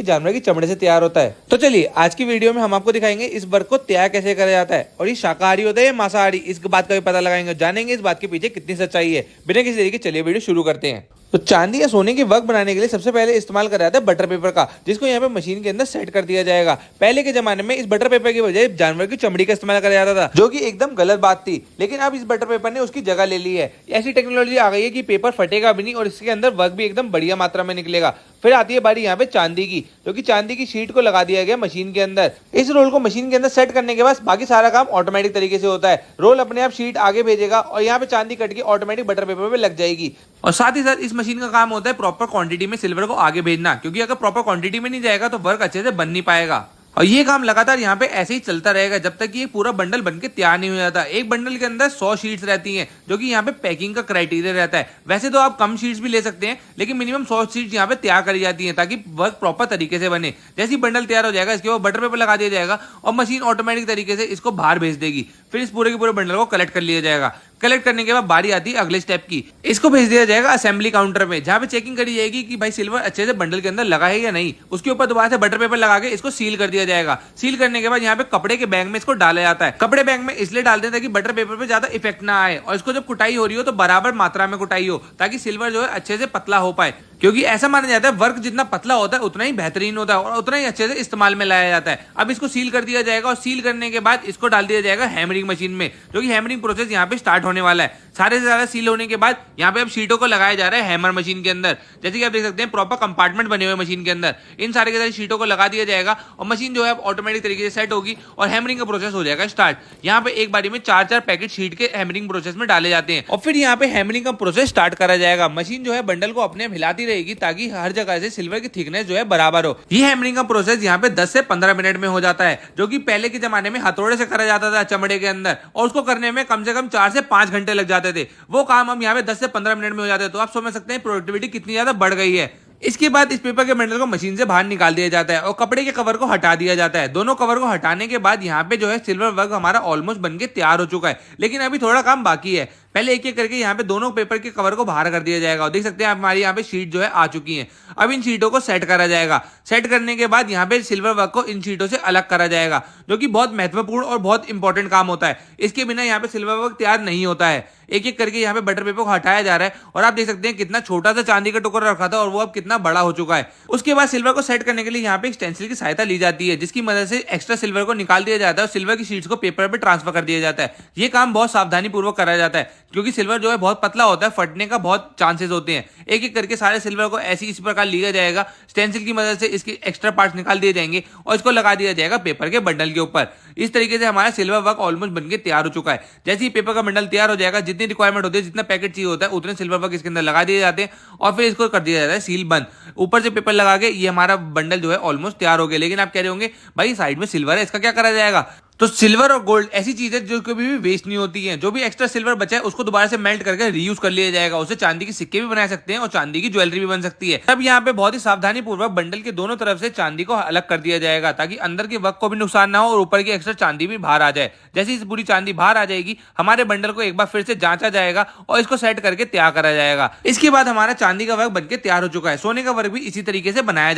जानवर की चमड़े से तैयार होता है। तो चलिए आज की वीडियो में हम आपको दिखाएंगे इस वर्क को तैयार कैसे करा जाता है और ये शाकाहारी होता है या मांसाहारी, इस बात का भी पता लगाएंगे, जानेंगे इस बात के पीछे कितनी सच्चाई है। बिना किसी देरी के चलिए वीडियो शुरू करते हैं। तो चांदी या सोने की वर्क बनाने के लिए सबसे पहले इस्तेमाल करा जाता है बटर पेपर का, जिसको यहाँ पे मशीन के अंदर सेट कर दिया जाएगा। पहले के जमाने में इस बटर पेपर की बजाय जानवर की चमड़ी का इस्तेमाल करा जाता था, जो कि एकदम गलत बात थी। लेकिन अब इस बटर पेपर ने उसकी जगह ले ली है। ऐसी टेक्नोलॉजी आ गई है कि पेपर फटेगा भी नहीं और इसके अंदर वर्क भी एकदम बढ़िया मात्रा में निकलेगा। फिर आती है बारी यहाँ पे चांदी की, जो कि चांदी की शीट को लगा दिया गया मशीन के अंदर। इस रोल को मशीन के अंदर सेट करने के बाद बाकी सारा काम ऑटोमेटिक तरीके से होता है। रोल अपने आप शीट आगे भेजेगा और यहाँ पे चांदी कट के ऑटोमेटिक बटर पेपर पे लग जाएगी। और साथ ही साथ इस मशीन का काम होता है प्रॉपर क्वांटिटी में सिल्वर को आगे भेजना, क्योंकि अगर प्रॉपर क्वांटिटी में नहीं जाएगा तो वर्क अच्छे से बन नहीं पाएगा। और ये काम लगातार यहाँ पे ऐसे ही चलता रहेगा जब तक कि ये पूरा बंडल बनके तैयार नहीं हो जाता। एक बंडल के अंदर 100 शीट्स रहती हैं, जो कि यहाँ पे पैकिंग का क्राइटेरिया रहता है। वैसे तो आप कम शीट्स भी ले सकते हैं, लेकिन मिनिमम 100 शीट्स यहाँ पे तैयार करी जाती हैं ताकि वर्क प्रॉपर तरीके से बने। जैसे ही बंडल तैयार हो जाएगा, इसके बाद बटर पेपर लगा दिया जाएगा और मशीन ऑटोमेटिक तरीके से इसको बाहर भेज देगी। फिर इस पूरे के पूरे बंडल को कलेक्ट कर लिया जाएगा। कलेक्ट करने के बाद बारी आती है अगले स्टेप की। इसको भेज दिया जाएगा असेंबली काउंटर में, जहां पे चेकिंग करी जाएगी कि भाई सिल्वर अच्छे से बंडल के अंदर लगा है या नहीं। उसके ऊपर दोबारा से बटर पेपर लगा के इसको सील कर दिया जाएगा। सील करने के बाद यहाँ पे कपड़े के बैग में इसको डाला जाता है। कपड़े बैग में इसलिए डालते हैं ताकि बटर पेपर पे ज्यादा इफेक्ट ना आए और इसको जब कुटाई हो रही हो तो बराबर मात्रा में कुटाई हो, ताकि सिल्वर जो है अच्छे से पतला हो पाए। क्योंकि ऐसा माना जाता है वर्क जितना पतला होता है उतना ही बेहतरीन होता है और उतना ही अच्छे से इस्तेमाल में लाया जाता है। अब इसको सील कर दिया जाएगा और सील करने के बाद इसको डाल दिया जाएगा हैमरिंग मशीन में, जो कि हैमरिंग प्रोसेस यहाँ पे स्टार्ट होने वाला है। सारे से ज्यादा सील होने के बाद यहाँ पे अब शीटों को लगाया जा रहा है हैमर मशीन के अंदर। जैसे कि आप देख सकते हैं प्रॉपर कंपार्टमेंट बने हुए मशीन के अंदर। इन सारे के सारे शीटों को लगा दिया जाएगा और मशीन जो है ऑटोमेटिक तरीके से सेट होगी और हैमरिंग का प्रोसेस हो जाएगा स्टार्ट। यहाँ पे एक बारी में 4-4 पैकेट शीट के हैमरिंग प्रोसेस में डाले जाते हैं और फिर यहाँ पे हैमरिंग का प्रोसेस स्टार्ट करा जाएगा। मशीन जो है बंडल को अपने हिलाती रहेगी ताकि हर जगह से सिल्वर की थिकनेस जो है बराबर हो। ये हैमरिंग का प्रोसेस यहाँ पे 10 से 15 मिनट में हो जाता है, जो कि पहले के जमाने में हथौड़े से करा जाता था चमड़े के अंदर, और उसको करने में कम से कम 4 से 5 घंटे लग जाते थे। वो काम हम यहाँ पे 10 से 15 मिनट में हो जाते हैं। तो आप समझ सकते हैं प्रोडक्टिविटी कितनी ज्यादा बढ़ गई है। इसके बाद इस पेपर के बंडल को मशीन से बाहर निकाल दिया जाता है और कपड़े के कवर को हटा दिया जाता है। दोनों कवर को हटाने के बाद यहाँ पे जो है सिल्वर वर्क हमारा ऑलमोस्ट बनके तैयार हो चुका है, लेकिन अभी थोड़ा काम बाकी है। पहले एक एक करके यहाँ पे दोनों पेपर के कवर को बाहर कर दिया जाएगा और देख सकते हैं हमारी यहाँ पे शीट जो है आ चुकी है। अब इन शीटों को सेट करा जाएगा। सेट करने के बाद यहाँ पे सिल्वर वर्क को इन शीटों से अलग करा जाएगा, जो कि बहुत महत्वपूर्ण और बहुत इंपॉर्टेंट काम होता है। इसके बिना यहाँ पे सिल्वर वर्क तैयार नहीं होता है। एक एक करके यहाँ पे बटर पेपर को हटाया जा रहा है और आप देख सकते हैं कितना छोटा सा चांदी का टुकड़ा रखा था और वो अब कितना बड़ा हो चुका है। उसके बाद सिल्वर को सेट करने के लिए यहाँ पे एक स्टेंसिल की सहायता ली जाती है, जिसकी मदद से एक्स्ट्रा सिल्वर को निकाल दिया जाता है और सिल्वर की शीट्स को पेपर पे ट्रांसफर कर दिया जाता है। ये काम बहुत सावधानी पूर्वक कराया जाता है, क्योंकि सिल्वर जो है बहुत पतला होता है, फटने का बहुत चांसेस होते हैं। एक एक करके सारे सिल्वर को ऐसे इसी प्रकार लिया जाएगा। स्टेंसिल की मदद से इसके एक्स्ट्रा पार्ट्स निकाल दिए जाएंगे और इसको लगा दिया जाएगा पेपर के बंडल के ऊपर। इस तरीके से हमारा सिल्वर वर्क ऑलमोस्ट बनके तैयार हो चुका है। जैसे ही पेपर का बंडल तैयार हो जाएगा, जितनी रिक्वायरमेंट होती है, जितना पैकेट चाहिए होता है, उतने सिल्वर वर्क इसके अंदर लगा दिए जाते हैं और फिर इसको कर दिया जाता है सील बंद। ऊपर से पेपर लगा के ये हमारा बंडल जो है ऑलमोस्ट तैयार हो गया। लेकिन आप कह रहे होंगे भाई साइड में सिल्वर है, इसका क्या करा जाएगा? तो सिल्वर और गोल्ड ऐसी चीजें जो कभी भी वेस्ट नहीं होती हैं। जो भी एक्स्ट्रा सिल्वर बचा है उसको दोबारा से मेल्ट करके रीयूज कर लिया जाएगा। उससे चांदी के सिक्के भी बना सकते हैं और चांदी की ज्वेलरी भी बन सकती है। तब यहाँ पे बहुत ही सावधानी पूर्वक बंडल के दोनों तरफ से चांदी को अलग कर दिया जाएगा, ताकि अंदर के वर्क को भी नुकसान ना हो और ऊपर की एक्स्ट्रा चांदी भी बाहर आ जाए। जैसे इस पूरी चांदी बाहर आ जाएगी, हमारे बंडल को एक बार फिर से जांचा जाएगा और इसको सेट करके तैयार करा जाएगा। इसके बाद हमारा चांदी का वर्क बनकर तैयार हो चुका है। सोने का वर्क भी इसी तरीके से बनाया